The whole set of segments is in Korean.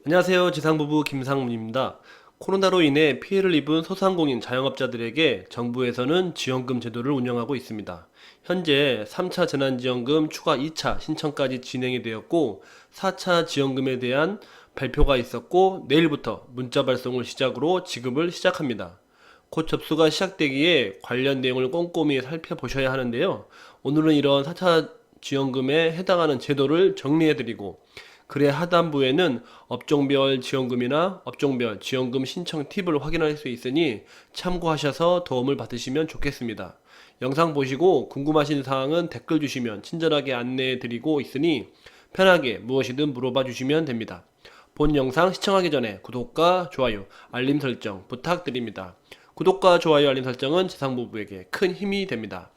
안녕하세요. 지상부부 김상문입니다. 코로나로 인해 피해를 입은 소상공인 자영업자들에게 정부에서는 지원금 제도를 운영하고 있습니다. 현재 3차 재난지원금 추가 2차 신청까지 진행이 되었고 4차 지원금에 대한 발표가 있었고 내일부터 문자 발송을 시작으로 지급을 시작합니다. 곧 접수가 시작되기에 관련 내용을 꼼꼼히 살펴보셔야 하는데요. 오늘은 이런 4차 지원금에 해당하는 제도를 정리해드리고 글의 하단부에는 업종별 지원금이나 업종별 지원금 신청 팁을 확인할 수 있으니 참고하셔서 도움을 받으시면 좋겠습니다. 영상 보시고 궁금하신 사항은 댓글 주시면 친절하게 안내해 드리고 있으니 편하게 무엇이든 물어봐 주시면 됩니다. 본 영상 시청하기 전에 구독과 좋아요, 알림 설정 부탁드립니다. 구독과 좋아요, 알림 설정은 지상부부에게 큰 힘이 됩니다.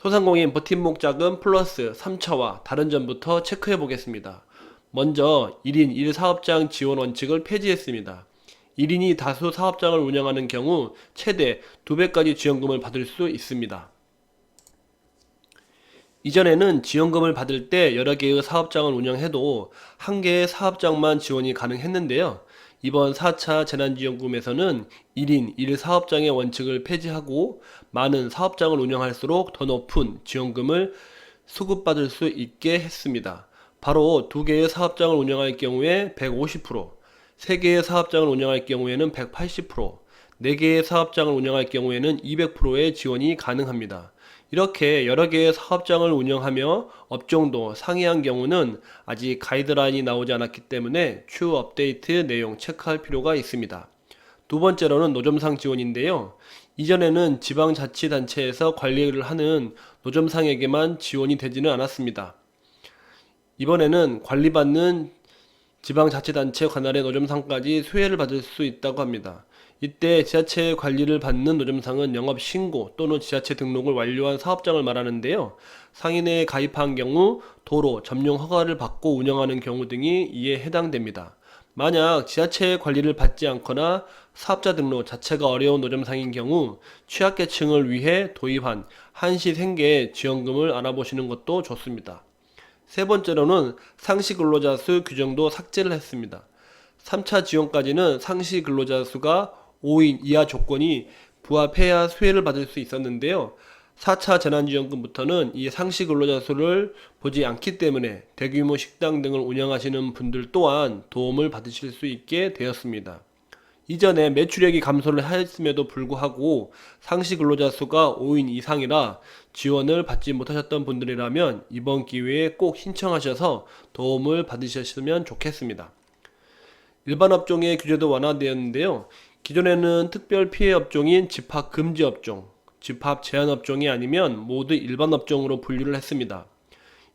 소상공인 버팀목 자금 플러스 3차와 다른 점부터 체크해 보겠습니다. 먼저 1인 1사업장 지원 원칙을 폐지했습니다. 1인이 다수 사업장을 운영하는 경우 최대 2배까지 지원금을 받을 수 있습니다. 이전에는 지원금을 받을 때 여러 개의 사업장을 운영해도 한 개의 사업장만 지원이 가능했는데요. 이번 4차 재난지원금에서는 1인 1사업장의 원칙을 폐지하고 많은 사업장을 운영할수록 더 높은 지원금을 수급받을 수 있게 했습니다. 바로 2개의 사업장을 운영할 경우에 150%, 3개의 사업장을 운영할 경우에는 180%, 4개의 사업장을 운영할 경우에는 200%의 지원이 가능합니다. 이렇게 여러 개의 사업장을 운영하며 업종도 상이한 경우는 아직 가이드라인이 나오지 않았기 때문에 추후 업데이트 내용 체크할 필요가 있습니다. 두 번째로는 노점상 지원인데요. 이전에는 지방자치단체에서 관리를 하는 노점상에게만 지원이 되지는 않았습니다. 이번에는 관리받는 지방자치단체 관할의 노점상까지 수혜를 받을 수 있다고 합니다. 이때 지자체 관리를 받는 노점상은 영업신고 또는 지자체 등록을 완료한 사업장을 말하는데요. 상인회에 가입한 경우 도로 점용 허가를 받고 운영하는 경우 등이 이에 해당됩니다. 만약 지자체의 관리를 받지 않거나 사업자 등록 자체가 어려운 노점상인 경우 취약계층을 위해 도입한 한시생계 지원금을 알아보시는 것도 좋습니다. 세 번째로는 상시 근로자 수 규정도 삭제를 했습니다. 3차 지원까지는 상시 근로자 수가 5인 이하 조건이 부합해야 수혜를 받을 수 있었는데요. 4차 재난지원금부터는 이 상시 근로자 수를 보지 않기 때문에 대규모 식당 등을 운영하시는 분들 또한 도움을 받으실 수 있게 되었습니다. 이전에 매출액이 감소를 하였음에도 불구하고 상시 근로자 수가 5인 이상이라 지원을 받지 못하셨던 분들이라면 이번 기회에 꼭 신청하셔서 도움을 받으셨으면 좋겠습니다. 일반 업종의 규제도 완화되었는데요. 기존에는 특별 피해 업종인 집합 금지 업종, 집합 제한 업종이 아니면 모두 일반 업종으로 분류를 했습니다.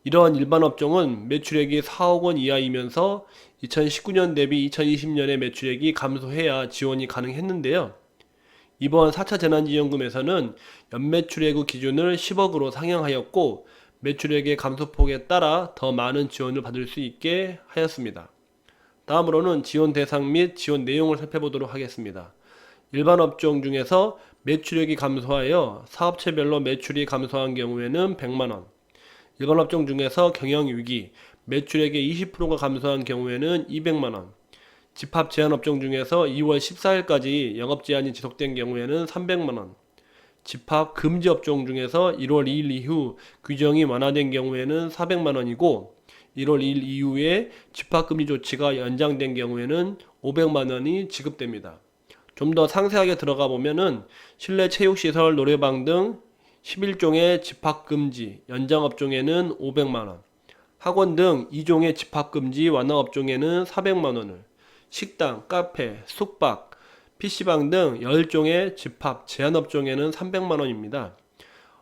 이러한 일반 업종은 매출액이 4억 원 이하이면서 2019년 대비 2020년의 매출액이 감소해야 지원이 가능했는데요. 이번 4차 재난지원금에서는 연매출액의 기준을 10억으로 상향하였고 매출액의 감소폭에 따라 더 많은 지원을 받을 수 있게 하였습니다. 다음으로는 지원 대상 및 지원 내용을 살펴보도록 하겠습니다. 일반 업종 중에서 매출액이 감소하여 사업체별로 매출이 감소한 경우에는 100만원, 일반 업종 중에서 경영위기, 매출액의 20%가 감소한 경우에는 200만원, 집합 제한 업종 중에서 2월 14일까지 영업제한이 지속된 경우에는 300만원, 집합 금지 업종 중에서 1월 2일 이후 규정이 완화된 경우에는 400만원이고 1월 2일 이후에 집합금지 조치가 연장된 경우에는 500만원이 지급됩니다. 좀 더 상세하게 들어가 보면은 실내 체육시설, 노래방 등 11종의 집합금지 연장 업종에는 500만원, 학원 등 2종의 집합금지 완화 업종에는 400만원을, 식당, 카페, 숙박, PC방 등 10종의 집합 제한 업종에는 300만원입니다.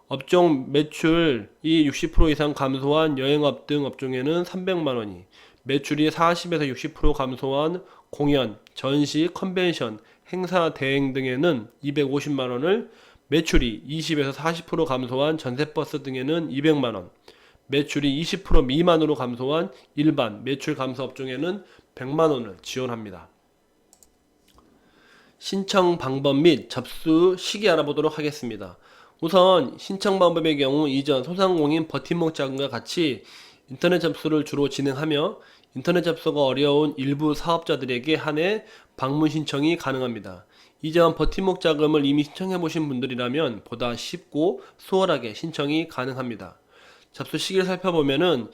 업종 매출이 60% 이상 감소한 여행업 등 업종에는 300만원이, 매출이 40에서 60% 감소한 공연, 전시, 컨벤션, 행사, 대행 등에는 250만원을, 매출이 20에서 40% 감소한 전세버스 등에는 200만원, 매출이 20% 미만으로 감소한 일반 매출 감소 업종에는 100만원을 지원합니다. 신청 방법 및 접수 시기 알아보도록 하겠습니다. 우선 신청 방법의 경우 이전 소상공인 버팀목 자금과 같이 인터넷 접수를 주로 진행하며 인터넷 접수가 어려운 일부 사업자들에게 한해 방문 신청이 가능합니다. 이 점 버팀목 자금을 이미 신청해 보신 분들이라면 보다 쉽고 수월하게 신청이 가능합니다. 접수 시기를 살펴보면은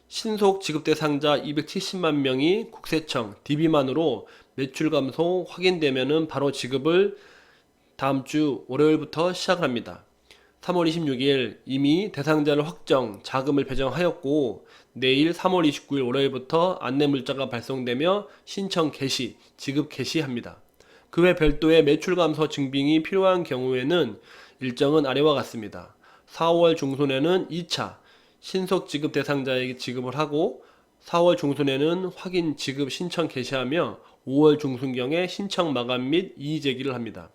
신속 지급 대상자 270만 명이 국세청 DB만으로 매출 감소 확인되면은 바로 지급을 다음 주 월요일부터 시작을 합니다. 3월 26일 이미 대상자를 확정, 자금을 배정하였고 내일 3월 29일 월요일부터 안내 문자가 발송되며 신청 개시, 지급 개시합니다. 그 외 별도의 매출 감소 증빙이 필요한 경우에는 일정은 아래와 같습니다. 4월 중순에는 2차 신속 지급 대상자에게 지급을 하고 4월 중순에는 확인 지급 신청 개시하며 5월 중순경에 신청 마감 및 이의 제기를 합니다.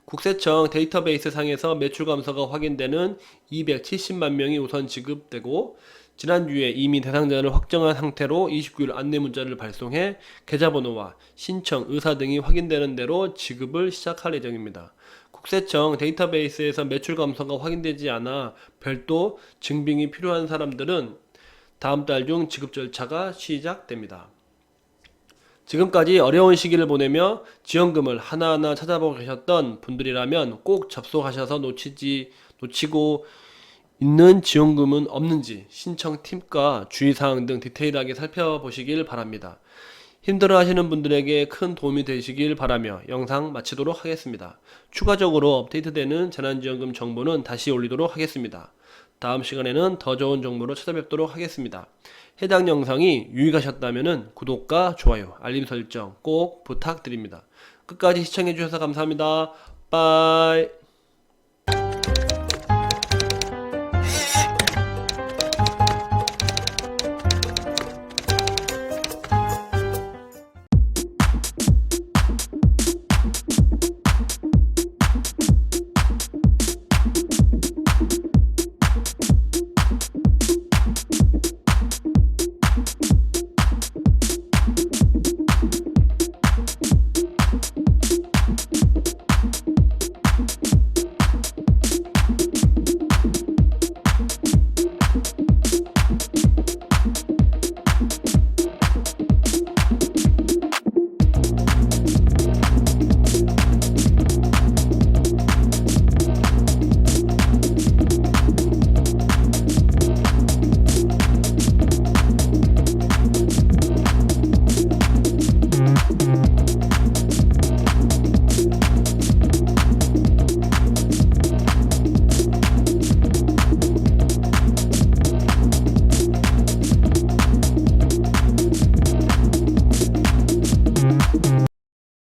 국세청 데이터베이스 상에서 매출 감소가 확인되는 270만 명이 우선 지급되고 지난주에 이미 대상자를 확정한 상태로 29일 안내 문자를 발송해 계좌번호와 신청 의사 등이 확인되는 대로 지급을 시작할 예정입니다. 국세청 데이터베이스에서 매출 감소가 확인되지 않아 별도 증빙이 필요한 사람들은 다음 달 중 지급 절차가 시작됩니다. 지금까지 어려운 시기를 보내며 지원금을 하나하나 찾아보고 계셨던 분들이라면 꼭 접속하셔서 놓치고 있는 지원금은 없는지 신청팀과 주의사항 등 디테일하게 살펴보시길 바랍니다. 힘들어 하시는 분들에게 큰 도움이 되시길 바라며 영상 마치도록 하겠습니다. 추가적으로 업데이트되는 재난지원금 정보는 다시 올리도록 하겠습니다. 다음 시간에는 더 좋은 정보로 찾아뵙도록 하겠습니다. 해당 영상이 유익하셨다면 구독과 좋아요, 알림 설정 꼭 부탁드립니다. 끝까지 시청해주셔서 감사합니다. 빠이.